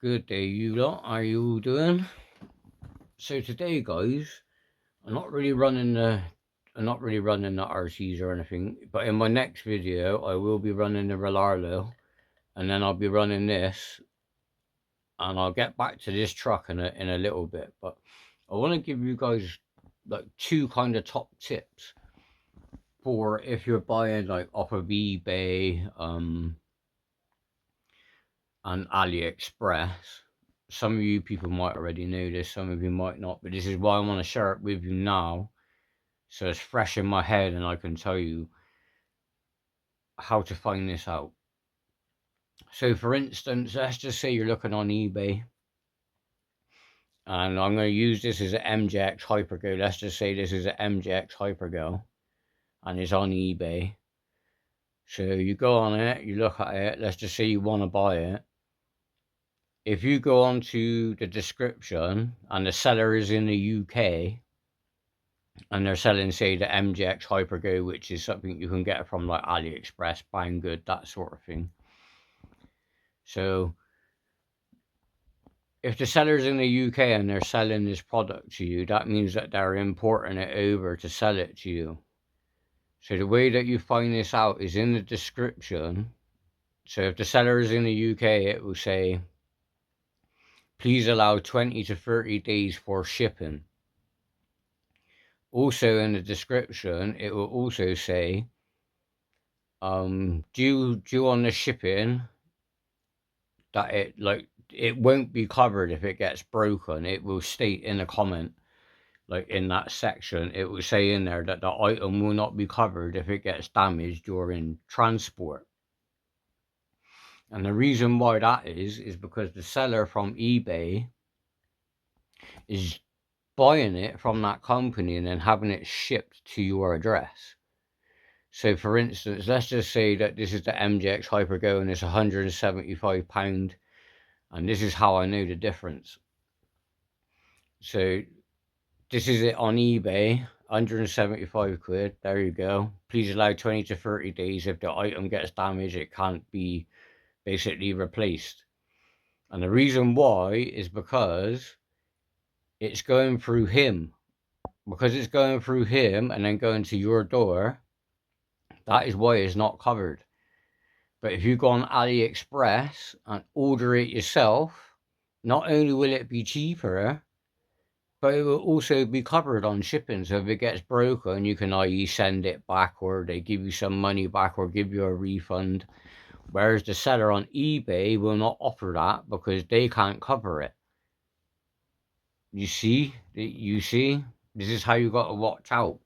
Good day, you lot. How are you all doing? So today, guys, I'm not really running the RCs or anything, but in my next video, I will be running the Relarlo, and then I'll be running this, and I'll get back to this truck in a little bit. But I want to give you guys like two kind of top tips for if you're buying like off of eBay, and AliExpress. Some of you people might already know this, some of you might not, but this is why I want to share it with you now, so it's fresh in my head and I can tell you how to find this out. So for instance, let's just say you're looking on eBay, and I'm going to use this as an MJX Hypergo. Let's just say this is an MJX Hypergo and it's on eBay. So you go on it, you look at it, let's just say you want to buy it. If you go on to the description and the seller is in the UK and they're selling, say, the MJX Hypergo, which is something you can get from like AliExpress, Banggood, that sort of thing. So if the seller's in the UK and they're selling this product to you, that means that they're importing it over to sell it to you. So the way that you find this out is in the description. So if the seller is in the UK, it will say, please allow 20 to 30 days for shipping. Also in the description, it will also say, due on the shipping, that it won't be covered if it gets broken. It will state in a comment, like in that section, it will say in there that the item will not be covered if it gets damaged during transport. And the reason why that is because the seller from eBay is buying it from that company and then having it shipped to your address. So for instance, let's just say that this is the MJX Hypergo and it's £175, and this is how I know the difference. So this is it on eBay, 175 quid, there you go. Please allow 20 to 30 days. If the item gets damaged, it can't be basically replaced. And the reason why is because it's going through him. Because it's going through him and then going to your door, that is why it's not covered. But if you go on AliExpress and order it yourself, not only will it be cheaper, but it will also be covered on shipping. So if it gets broken, you can either send it back, or they give you some money back, or give you a refund. Whereas the seller on eBay will not offer that because they can't cover it. You see? This is how you got to watch out.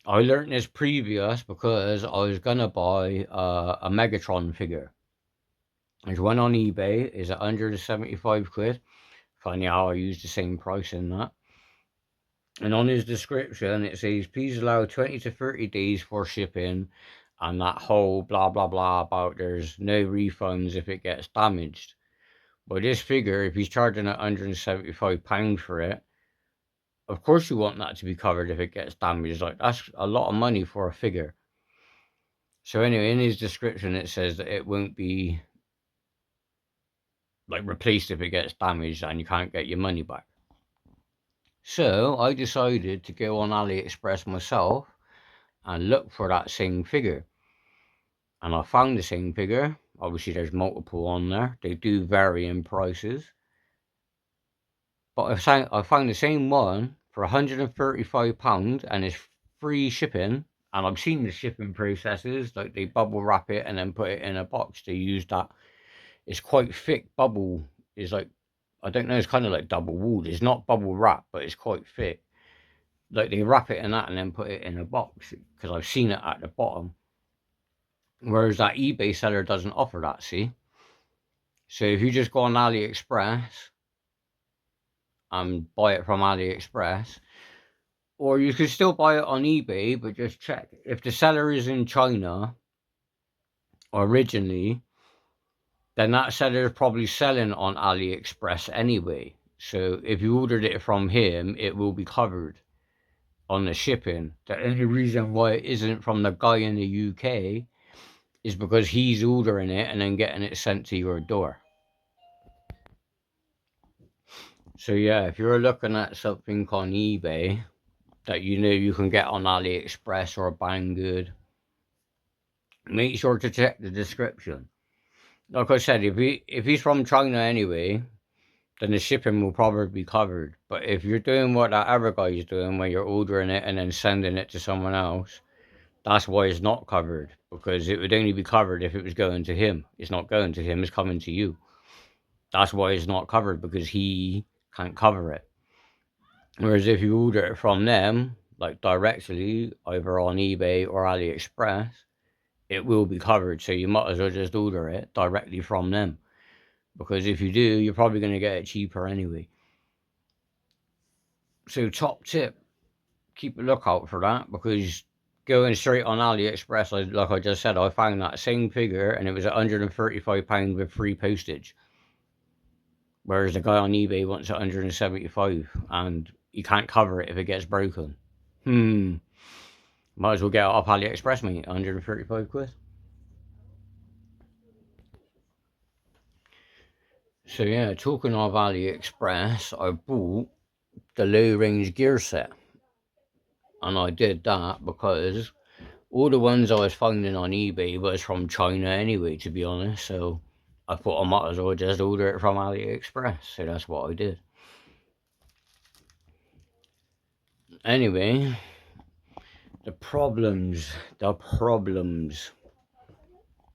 I learned this previous because I was going to buy a Megatron figure. There's one on eBay, is 175 quid. Funny how I used the same price in that. And on his description, it says, please allow 20 to 30 days for shipping. And that whole blah, blah, blah about there's no refunds if it gets damaged. But this figure, if he's charging £175 for it, of course you want that to be covered if it gets damaged. Like, that's a lot of money for a figure. So anyway, in his description, it says that it won't be like replaced if it gets damaged and you can't get your money back. So I decided to go on AliExpress myself and look for that same figure. And I found the same figure. Obviously there's multiple on there. They do vary in prices. But I found the same one for £135 and it's free shipping. And I've seen the shipping processes, like they bubble wrap it and then put it in a box. They use that. It's quite thick bubble. It's like, I don't know, it's kind of like double walled. It's not bubble wrap, but it's quite thick. Like they wrap it in that and then put it in a box, because I've seen it at the bottom. Whereas that eBay seller doesn't offer that, see? So if you just go on AliExpress and buy it from AliExpress, or you could still buy it on eBay, but just check. If the seller is in China originally, then that seller is probably selling on AliExpress anyway. So if you ordered it from him, it will be covered on the shipping. The only reason why it isn't from the guy in the UK is because he's ordering it and then getting it sent to your door. So yeah, if you're looking at something on eBay that you know you can get on AliExpress or Banggood, make sure to check the description. Like I said, if he's from China anyway, then the shipping will probably be covered. But if you're doing what that other guy is doing, where you're ordering it and then sending it to someone else, that's why it's not covered. Because it would only be covered if it was going to him. It's not going to him, it's coming to you. That's why it's not covered, because he can't cover it. Whereas if you order it from them, like directly, either on eBay or AliExpress, it will be covered. So you might as well just order it directly from them. Because if you do, you're probably going to get it cheaper anyway. So top tip, keep a lookout for that, because going straight on AliExpress, like I just said, I found that same figure and it was £135 with free postage. Whereas the guy on eBay wants 175 and you can't cover it if it gets broken. Might as well get it off AliExpress, mate. 135 quid. So yeah, talking of AliExpress, I bought the low range gear set. And I did that because all the ones I was finding on eBay was from China anyway, to be honest. So I thought I might as well just order it from AliExpress. So that's what I did. Anyway, the problems.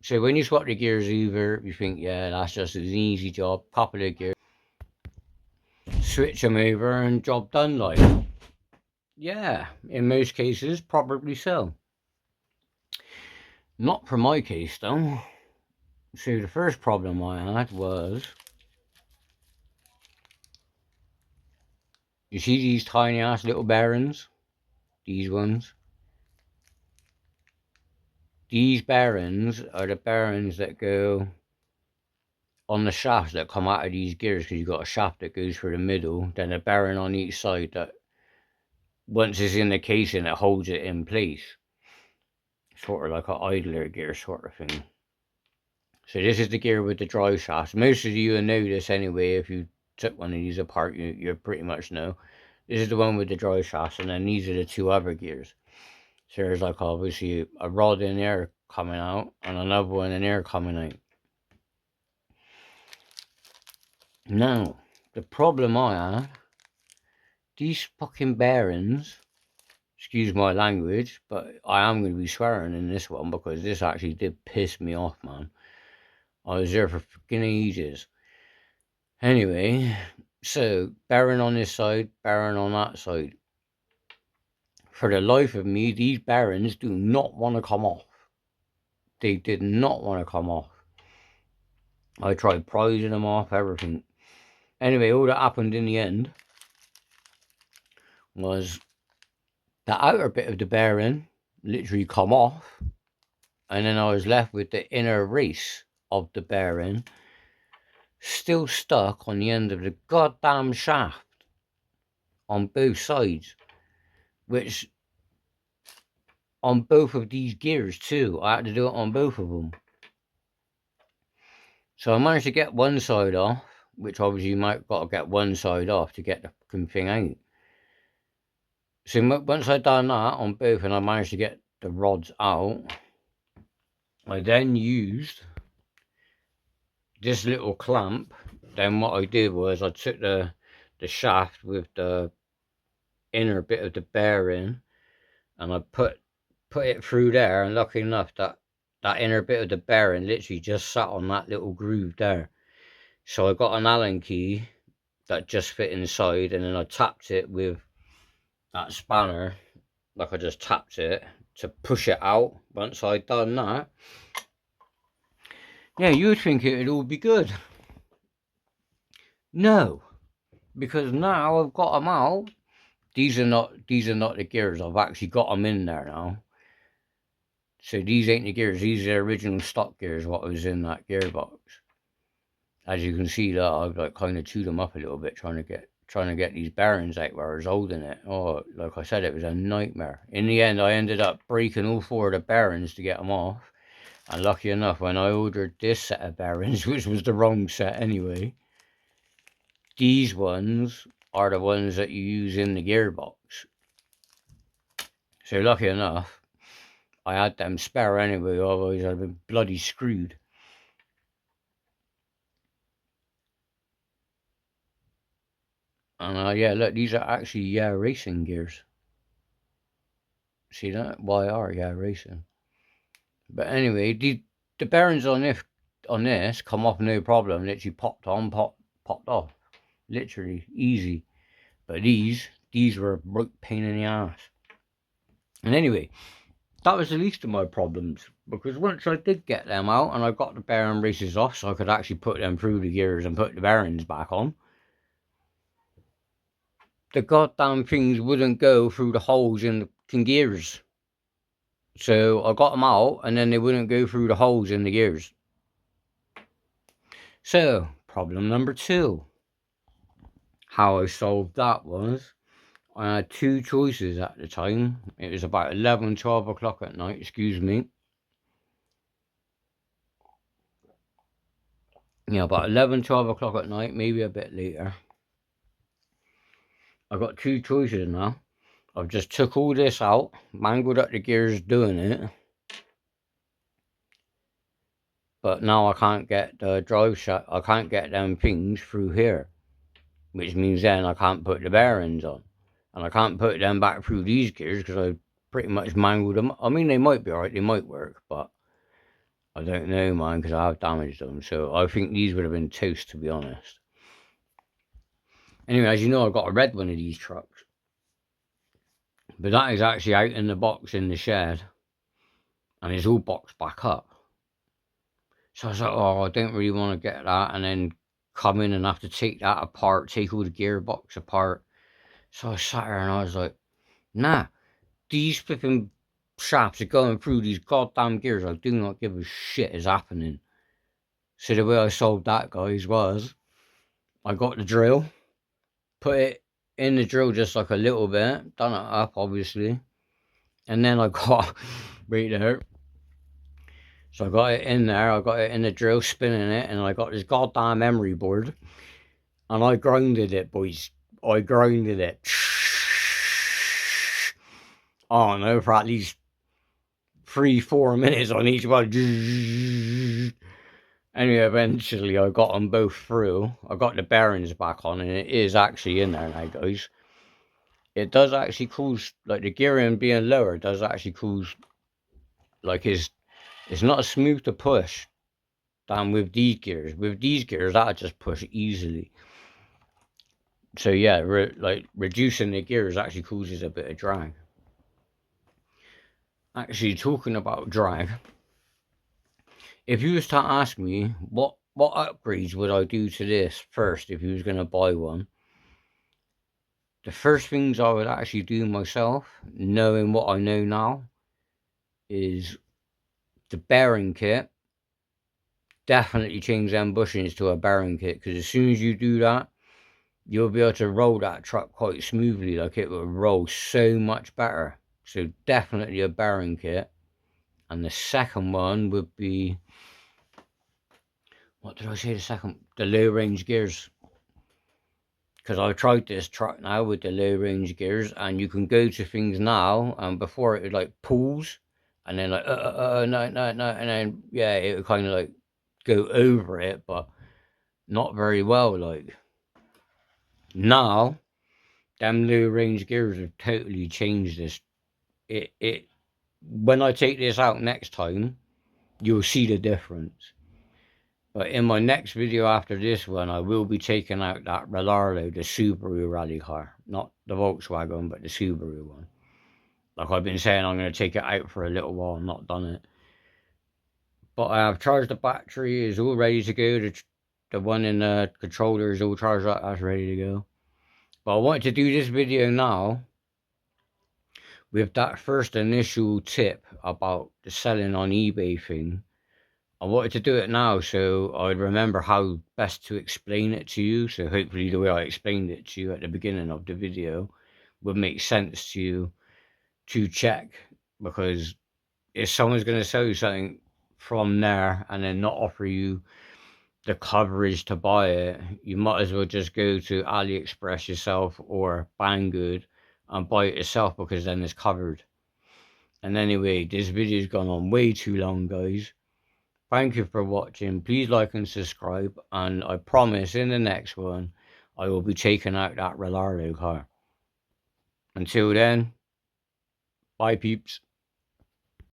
So when you swap the gears over, you think, yeah, that's just an easy job. Couple of gears, switch them over and job done, like. Yeah, in most cases, probably so. Not for my case, though. So the first problem I had was, you see these tiny ass little bearings? These ones? These bearings are the bearings that go on the shafts that come out of these gears, because you've got a shaft that goes through the middle, then a bearing on each side that, once it's in the casing, it holds it in place. Sort of like an idler gear sort of thing. So this is the gear with the drive shaft. Most of you will know this anyway. If you took one of these apart, you pretty much know. This is the one with the drive shaft, and then these are the two other gears. So there's like obviously a rod in there coming out and another one in there coming out. Now, the problem I had, these fucking bearings, excuse my language, but I am going to be swearing in this one because this actually did piss me off, man. I was there for fucking ages. Anyway, so bearing on this side, bearing on that side. For the life of me, these bearings do not want to come off. They did not want to come off. I tried prizing them off, everything. Anyway, all that happened in the end was the outer bit of the bearing literally come off, and then I was left with the inner race of the bearing still stuck on the end of the goddamn shaft on both sides, which on both of these gears too. I had to do it on both of them. So I managed to get one side off, which obviously you might got to get one side off to get the fucking thing out. So once I'd done that on both and I managed to get the rods out, I then used this little clamp. Then what I did was I took the shaft with the inner bit of the bearing and I put it through there, and lucky enough that inner bit of the bearing literally just sat on that little groove there. So I got an Allen key that just fit inside, and then I tapped it with that spanner, like I just tapped it to push it out. Once I'd done that, yeah, you'd think it would all be good. No, because now I've got them out. These are not the gears. I've actually got them in there now. So these ain't the gears. These are the original stock gears, what was in that gearbox. As you can see, that I've like kind of chewed them up a little bit, trying to get these bearings out where I was holding it. Oh, like I said, it was a nightmare. In the end, I ended up breaking all four of the bearings to get them off. And lucky enough, when I ordered this set of bearings, which was the wrong set anyway, these ones are the ones that you use in the gearbox. So lucky enough, I had them spare anyway, otherwise I'd have been bloody screwed. And yeah, look, these are actually Yeah Racing gears. See that? YR, Yeah Racing. But anyway, the bearings on this come off no problem. Literally popped on, popped off. Literally easy. But these were a broke pain in the ass. And anyway, that was the least of my problems, because once I did get them out and I got the bearing braces off so I could actually put them through the gears and put the bearings back on, the goddamn things wouldn't go through the holes in the gears. So I got them out and then they wouldn't go through the holes in the gears. So, problem number 2. How I solved that was, I had 2 choices at the time. It was about 11, 12 o'clock at night, excuse me. Yeah, about 11, 12 o'clock at night, maybe a bit later. I got 2 choices now. I've just took all this out, mangled up the gears doing it. But now I can't get the drive shaft, I can't get them things through here. Which means then I can't put the bearings on. And I can't put them back through these gears because I pretty much mangled them. I mean, they might be alright, they might work, but I don't know, man, because I have damaged them. So I think these would have been toast, to be honest. Anyway, as you know, I got a red one of these trucks. But that is actually out in the box in the shed. And it's all boxed back up. So I was like, oh, I don't really want to get that. And then come in and have to take that apart, take all the gearbox apart. So I sat there and I was like, nah, these flipping shafts are going through these goddamn gears. I do not give a shit is happening. So the way I solved that, guys, was I got the drill, put it in the drill just like a little bit, done it up, obviously. And then I got, wait there. So I got it in there, I got it in the drill, spinning it, and I got this goddamn emery board. And I grounded it, boys. I grounded it. I don't know, for at least 3-4 minutes on each one. Anyway, eventually I got them both through. I got the bearings back on, and it is actually in there now, guys. It does actually cause, like, the gearing being lower does actually cause, like, it's not as smooth to push than with these gears. With these gears, that'll just push easily. So yeah, like, reducing the gears actually causes a bit of drag. Actually, talking about drag, if you was to ask me what upgrades would I do to this first if you was going to buy one, the first things I would actually do myself, knowing what I know now, is the bearing kit. Definitely change them bushings to a bearing kit, because as soon as you do that, you'll be able to roll that truck quite smoothly. Like, it will roll so much better. So definitely a bearing kit. And the second one would be, what did I say the second? The low range gears. Because I've tried this truck now with the low range gears, and you can go to things now, and before it would like pulls, and then like no, and then yeah, it would kind of like go over it, but not very well. Like, now, them low range gears have totally changed this. It when I take this out next time, you'll see the difference. But in my next video after this one, I will be taking out that Relarlo, the Subaru rally car. Not the Volkswagen, but the Subaru one. Like I've been saying, I'm going to take it out for a little while. I've not done it. But I have charged the battery. It's all ready to go. The one in the controller is all charged up. That's ready to go. But I wanted to do this video now with that first initial tip about the selling on eBay thing. I wanted to do it now so I'd remember how best to explain it to you. So hopefully the way I explained it to you at the beginning of the video would make sense to you to check. Because if someone's going to sell you something from there and then not offer you the coverage to buy it, you might as well just go to AliExpress yourself or Banggood and buy it yourself, because then it's covered. And anyway, this video's gone on way too long, guys. Thank you for watching. Please like and subscribe, and I promise in the next one I will be taking out that Rollardo car. Until then, bye peeps.